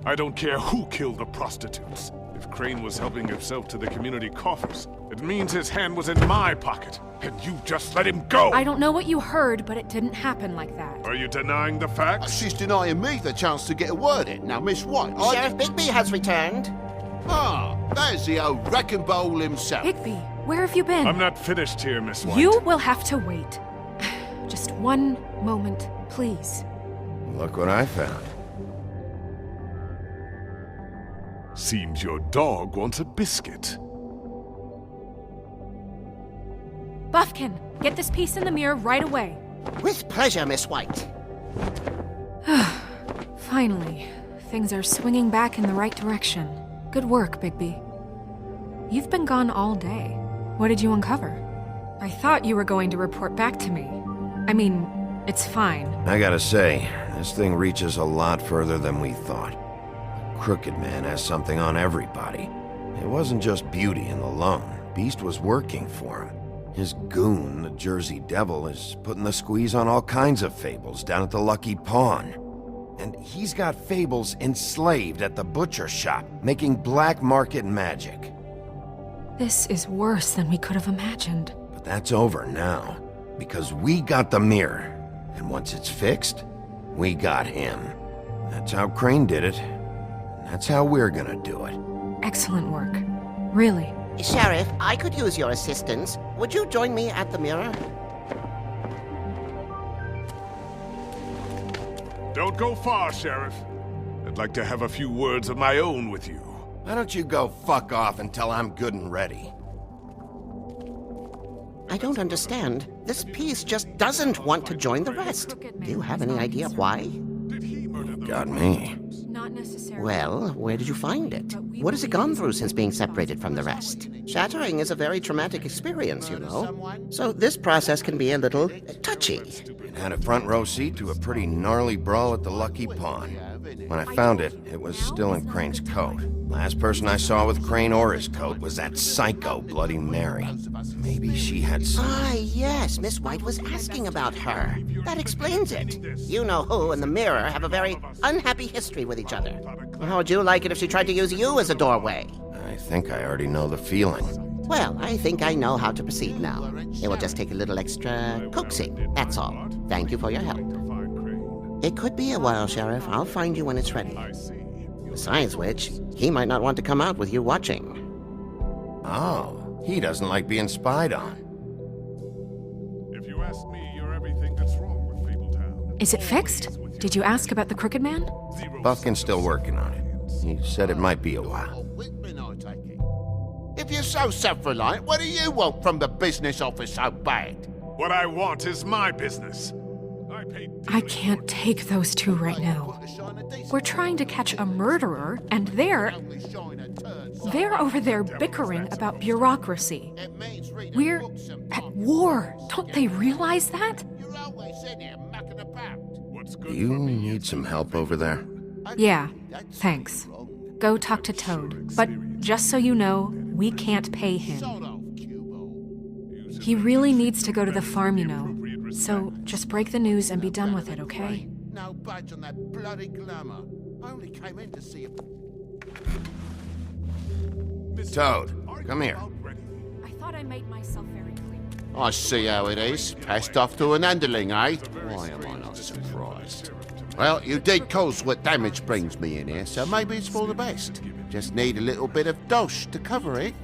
I don't care who killed the prostitutes. If Crane was helping himself to the community coffers, it means his hand was in my pocket, and you just let him go!
I don't know what you heard, but it didn't happen like that.
Are you denying the facts?
She's denying me the chance to get a word in. Now, Miss White,
Sheriff Bigby has returned.
Ah, there's the old wrecking bowl himself.
Bigby, where have you been?
I'm not finished here, Miss White.
You will have to wait. Just one moment, please.
Look what I found.
Seems your dog wants a biscuit.
Buffkin, get this piece in the mirror right away.
With pleasure, Miss White.
Finally, things are swinging back in the right direction. Good work, Bigby. You've been gone all day. What did you uncover? I thought you were going to report back to me. I mean, it's fine.
I gotta say, this thing reaches a lot further than we thought. The Crooked Man has something on everybody. It wasn't just Beauty and the Lone. Beast was working for him. His goon, the Jersey Devil, is putting the squeeze on all kinds of fables down at the Lucky Pawn. And he's got fables enslaved at the butcher shop, making black market magic.
This is worse than we could have imagined.
But that's over now, because we got the mirror. And once it's fixed, we got him. That's how Crane did it. And that's how we're gonna do it.
Excellent work. Really.
Sheriff, I could use your assistance. Would you join me at the mirror?
Don't go far, Sheriff. I'd like to have a few words of my own with you.
Why don't you go fuck off until I'm good and ready?
I don't understand. This piece just doesn't want to join the rest. Do you have any idea why?
Got me.
Not necessarily.
Well, where did you find it? What has it gone through since being separated from the rest? Shattering is a very traumatic experience, you know. So this process can be a little touchy.
It had a front row seat to a pretty gnarly brawl at the Lucky Pawn. When I found it, it was still in Crane's coat. Last person I saw with Crane or his coat was that psycho Bloody Mary. Maybe she had some...
Ah, yes, Miss White was asking about her. That explains it. You know who and the mirror have a very unhappy history with each other. How would you like it if she tried to use you as a doorway?
I think I already know the feeling.
Well, I think I know how to proceed now. It will just take a little extra coaxing, that's all. Thank you for your help. It could be a while, Sheriff. I'll find you when it's ready. Besides which, he might not want to come out with you watching.
Oh, he doesn't like being spied on.
If you ask me, you're everything that's wrong with Fabletown.
Is it fixed? Did you ask about the Crooked Man?
Buffkin's still working on it. He said it might be a while.
If you're so self-reliant, what do you want from the business office so bad?
What I want is my business.
I can't take those two right now. We're trying to catch a murderer, and they're over there bickering about bureaucracy. We're at war. Don't they realize that?
You need some help over there?
Yeah, thanks. Go talk to Toad. But just so you know, we can't pay him. He really needs to go to the farm, you know. So just break the news and be done with it, okay?
No budge on that bloody glamour. I only came in to see if...
Toad, come here.
I thought I made myself very clear.
I see how it is. Passed off to an underling, eh? Why am I not surprised? Well, you did cause what damage brings me in here, so maybe it's for the best. Just need a little bit of dosh to cover it.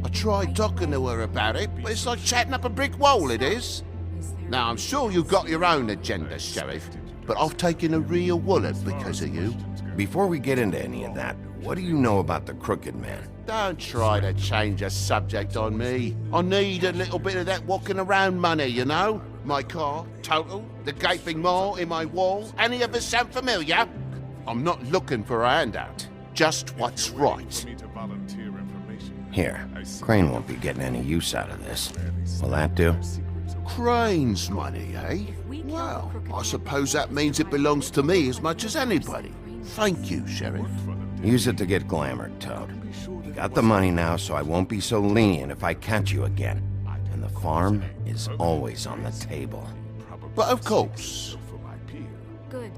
I tried talking to her about it, but it's like chatting up a brick wall, it is. Now, I'm sure you've got your own agenda, Sheriff, but I've taken a real wallet because of you.
Before we get into any of that, what do you know about the Crooked Man?
Don't try to change a subject on me. I need a little bit of that walking around money, you know? My car, total, the gaping maw in my wall. Any of us sound familiar? I'm not looking for a handout. Just what's right.
Here, Crane won't be getting any use out of this. Will that do?
Crane's money, eh? Well, I suppose that means it belongs to me as much as anybody. Thank you, Sheriff.
Use it to get glamored, Toad. You got the money now, so I won't be so lenient if I catch you again. And the farm is always on the table.
But of course.
Good.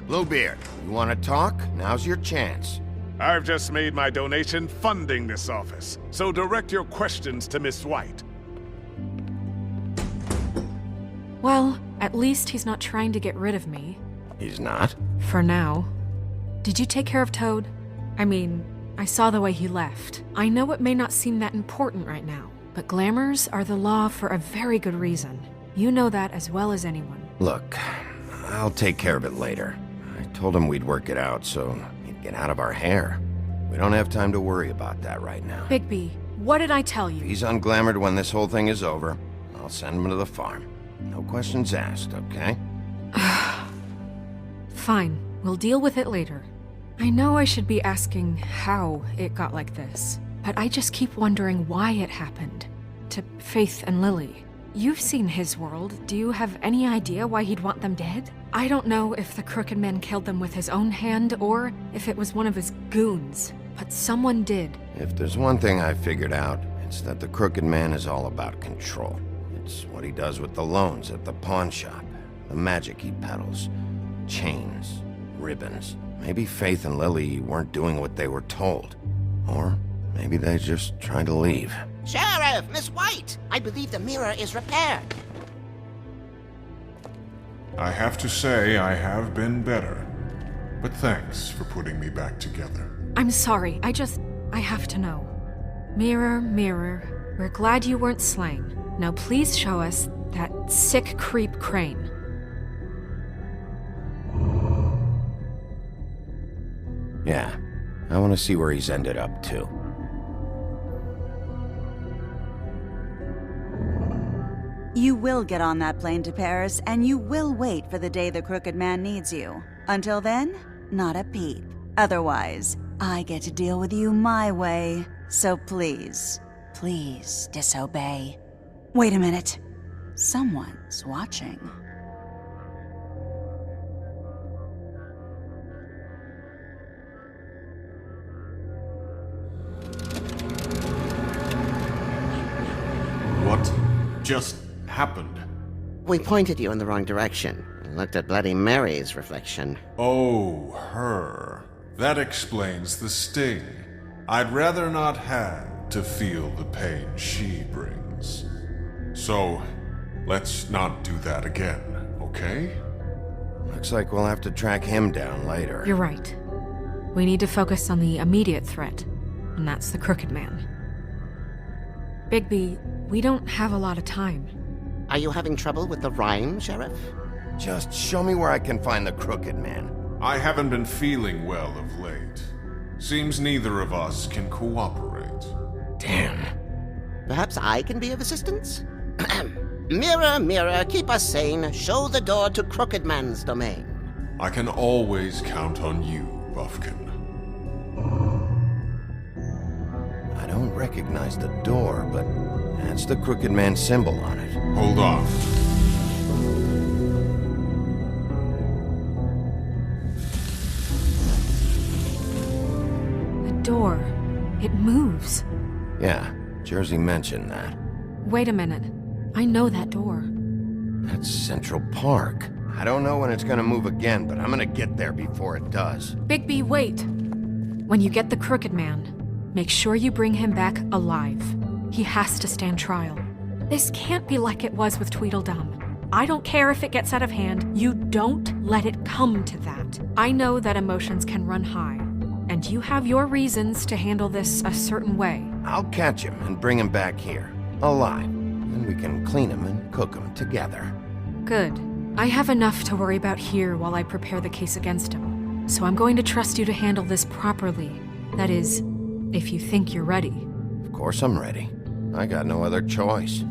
Bluebeard, you want to talk? Now's your chance.
I've just made my donation funding this office, so direct your questions to Miss White.
Well, at least he's not trying to get rid of me.
He's not?
For now. Did you take care of Toad? I mean, I saw the way he left. I know it may not seem that important right now, but glamours are the law for a very good reason. You know that as well as anyone.
Look, I'll take care of it later. I told him we'd work it out so he'd get out of our hair. We don't have time to worry about that right now.
Bigby, what did I tell you?
If he's unglamored when this whole thing is over, I'll send him to the farm. No questions asked, okay?
Fine, we'll deal with it later. I know I should be asking how it got like this, but I just keep wondering why it happened. To Faith and Lily. You've seen his world. Do you have any idea why he'd want them dead? I don't know if the Crooked Man killed them with his own hand or if it was one of his goons, but someone did.
If there's one thing I figured out, it's that the Crooked Man is all about control. It's what he does with the loans at the pawn shop, the magic he peddles, chains, ribbons. Maybe Faith and Lily weren't doing what they were told. Or maybe they just tried to leave.
Sheriff, Miss White! I believe the mirror is repaired.
I have to say I have been better. But thanks for putting me back together.
I'm sorry, I have to know. Mirror, mirror, we're glad you weren't slain. Now please show us that sick creep Crane.
Yeah, I want to see where he's ended up, too.
You will get on that plane to Paris, and you will wait for the day the Crooked Man needs you. Until then, not a peep. Otherwise, I get to deal with you my way. So please, please disobey. Wait a minute. Someone's watching.
What just happened?
We pointed you in the wrong direction and looked at Bloody Mary's reflection.
Oh, her. That explains the sting. I'd rather not have to feel the pain she brings. So, let's not do that again, okay?
Looks like we'll have to track him down later.
You're right. We need to focus on the immediate threat, and that's the Crooked Man. Bigby, we don't have a lot of time.
Are you having trouble with the rhyme, Sheriff?
Just show me where I can find the Crooked Man.
I haven't been feeling well of late. Seems neither of us can cooperate.
Damn.
Perhaps I can be of assistance? Mirror, mirror, keep us sane. Show the door to Crooked Man's domain.
I can always count on you, Buffkin.
I don't recognize the door, but that's the Crooked Man symbol on it.
Hold on.
The door. It moves.
Yeah, Jersey mentioned that.
Wait a minute. I know that door.
That's Central Park. I don't know when it's gonna move again, but I'm gonna get there before it does.
Bigby, wait! When you get the Crooked Man, make sure you bring him back alive. He has to stand trial. This can't be like it was with Tweedledum. I don't care if it gets out of hand. You don't let it come to that. I know that emotions can run high, and you have your reasons to handle this a certain way.
I'll catch him and bring him back here, alive. Then we can clean him and cook him together.
Good. I have enough to worry about here while I prepare the case against him. So I'm going to trust you to handle this properly. That is, if you think you're ready.
Of course I'm ready. I got no other choice.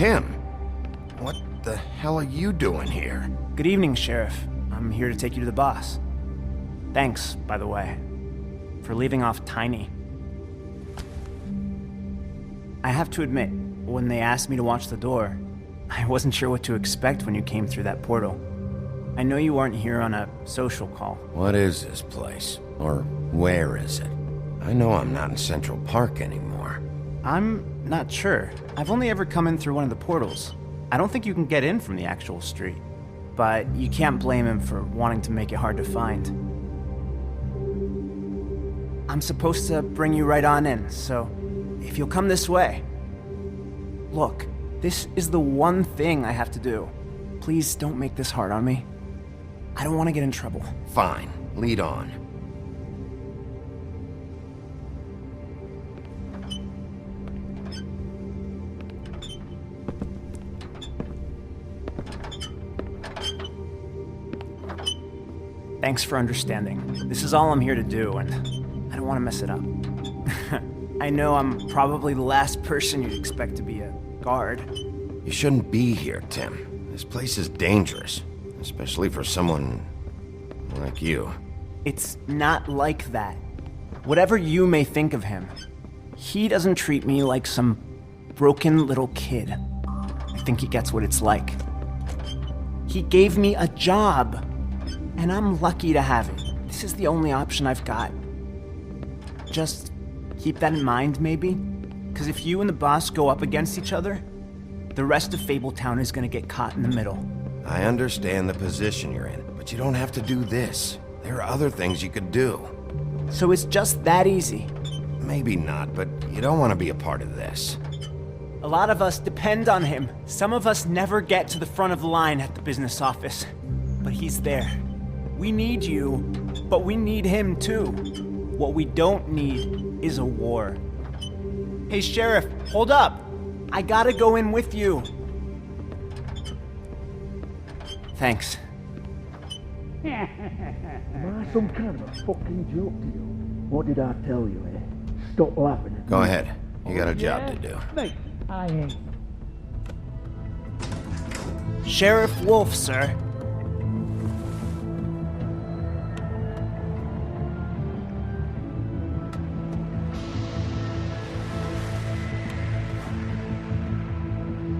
Tim! What the hell are you doing here?
Good evening, Sheriff. I'm here to take you to the boss. Thanks, by the way, for leaving off Tiny. I have to admit, when they asked me to watch the door, I wasn't sure what to expect when you came through that portal. I know you aren't here on a social call.
What is this place? Or where is it? I know I'm not in Central Park anymore.
I'm not sure. I've only ever come in through one of the portals. I don't think you can get in from the actual street. But you can't blame him for wanting to make it hard to find. I'm supposed to bring you right on in, so if you'll come this way. Look, this is the one thing I have to do. Please don't make this hard on me. I don't want to get in trouble.
Fine, lead on.
Thanks for understanding. This is all I'm here to do, and I don't want to mess it up. I know I'm probably the last person you'd expect to be a guard.
You shouldn't be here, Tim. This place is dangerous, especially for someone like you.
It's not like that. Whatever you may think of him, he doesn't treat me like some broken little kid. I think he gets what it's like. He gave me a job, and I'm lucky to have it. This is the only option I've got. Just keep that in mind, maybe? Because if you and the boss go up against each other, the rest of Fabletown is gonna get caught in the middle.
I understand the position you're in, but you don't have to do this. There are other things you could do.
So it's just that easy?
Maybe not, but you don't want to be a part of this.
A lot of us depend on him. Some of us never get to the front of the line at the business office. But he's there. We need you, but we need him too. What we don't need is a war. Hey, Sheriff, hold up. I gotta go in with you. Thanks.
Am I some kind of a fucking joke to you? What did I tell you, eh? Stop laughing at me.
Go ahead. You got a job to do.
Mate, I ain't.
Sheriff Wolf, sir.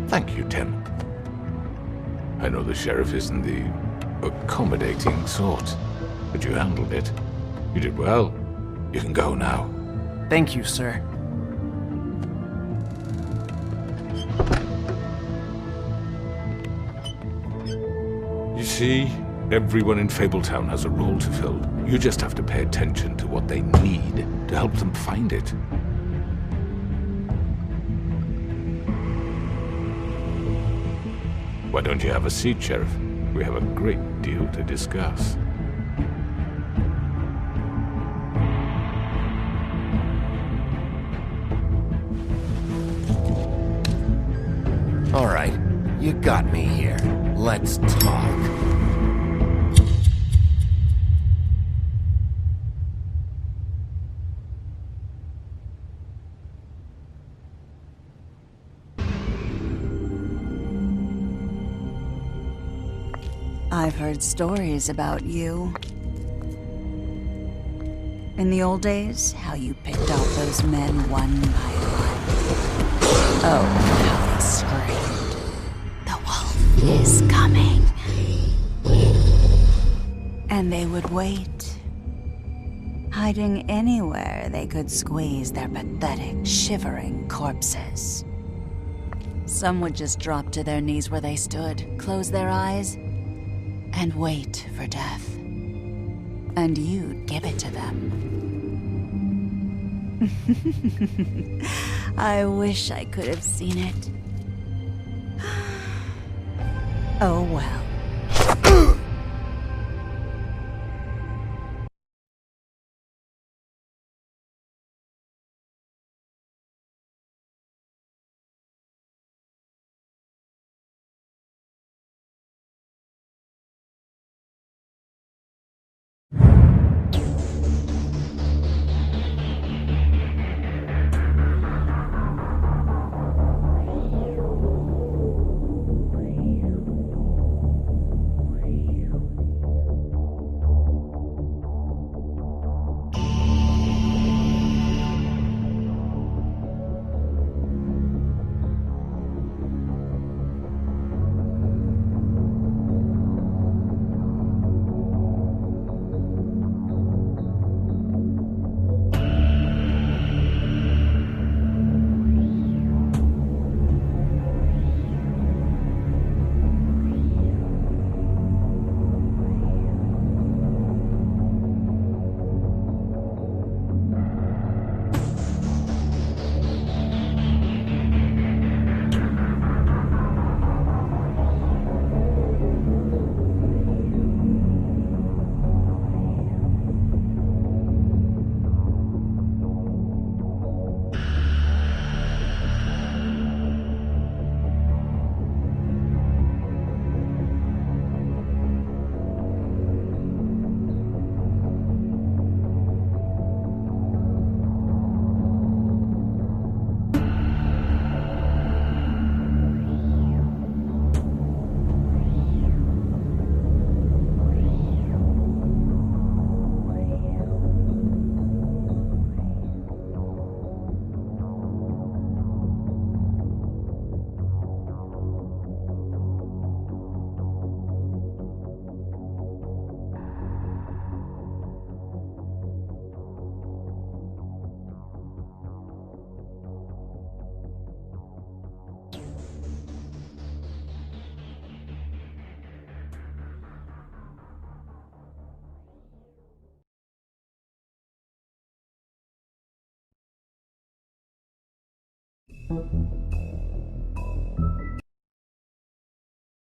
Thank you, Tim. I know the sheriff isn't the accommodating sort, but you handled it. You did well. You can go now.
Thank you, sir.
You see, everyone in Fabletown has a role to fill. You just have to pay attention to what they need to help them find it. Why don't you have a seat, Sheriff? We have a great deal to discuss.
All right, you got me here. Let's talk.
I've heard stories about you. In the old days, how you picked off those men one by one. Oh, how they screamed. The wolf is coming. And they would wait, hiding anywhere they could squeeze their pathetic, shivering corpses. Some would just drop to their knees where they stood, close their eyes, and wait for death. And you'd give it to them. I wish I could have seen it. Oh well.